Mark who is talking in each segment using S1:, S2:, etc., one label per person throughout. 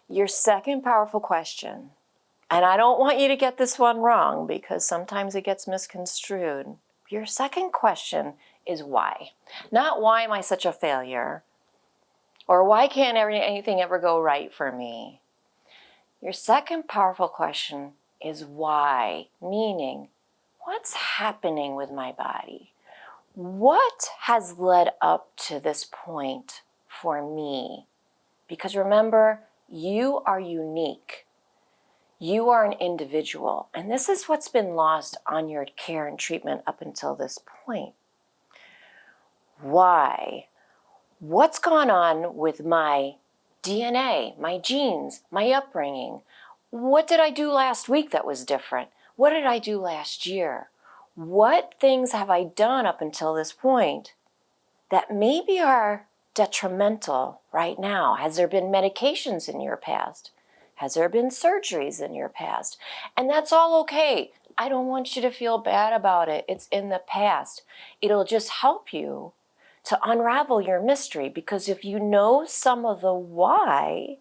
S1: Your second powerful question, and I don't want you to get this one wrong because sometimes it gets misconstrued. Your second question is why. Not why am I such a failure, or why can't anything ever go right for me. Your second powerful question is why, meaning what's happening with my body? What has led up to this point for me? Because remember, you are unique. You are an individual, and this is what's been lost on your care and treatment up until this point. Why? What's gone on with my DNA, my genes, my upbringing? What did I do last week that was different? What did I do last year? What things have I done up until this point that maybe are detrimental right now? Has there been medications in your past? Has there been surgeries in your past? And that's all okay. I don't want you to feel bad about it. It's in the past. It'll just help you to unravel your mystery, because if you know some of the why,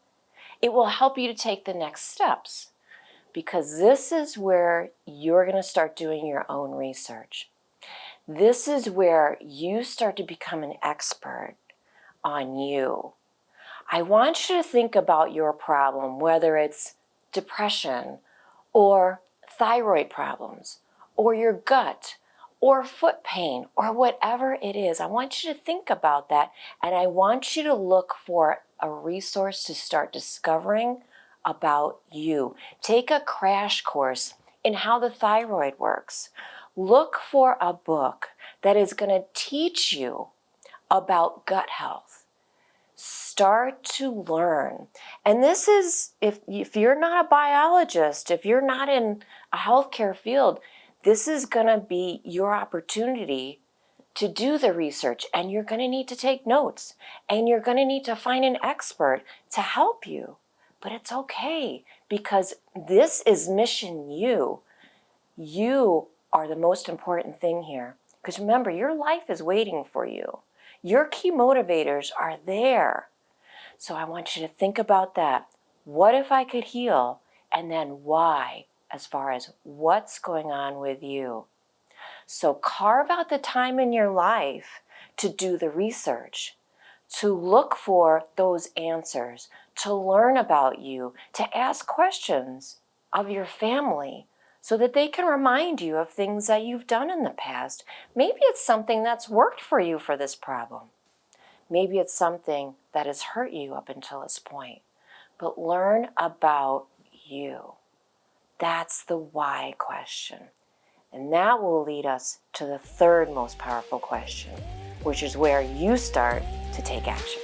S1: it will help you to take the next steps, because this is where you're going to start doing your own research. This is where you start to become an expert on you. I want you to think about your problem, whether it's depression or thyroid problems or your gut or foot pain or whatever it is. I want you to think about that, and I want you to look for a resource to start discovering about you. Take a crash course in how the thyroid works. Look for a book that is going to teach you about gut health. Start to learn. And this is, if you're not a biologist, if you're not in a healthcare field, this is going to be your opportunity to do the research, and you're going to need to take notes, and you're going to need to find an expert to help you. But it's okay, because this is mission you. You are the most important thing here. Because remember, your life is waiting for you. Your key motivators are there. So I want you to think about that. What if I could heal? And then why, as far as what's going on with you. So carve out the time in your life to do the research, to look for those answers, to learn about you, to ask questions of your family so that they can remind you of things that you've done in the past. Maybe it's something that's worked for you for this problem. Maybe it's something that has hurt you up until this point. But learn about you. That's the why question. And that will lead us to the third most powerful question, which is where you start to take action.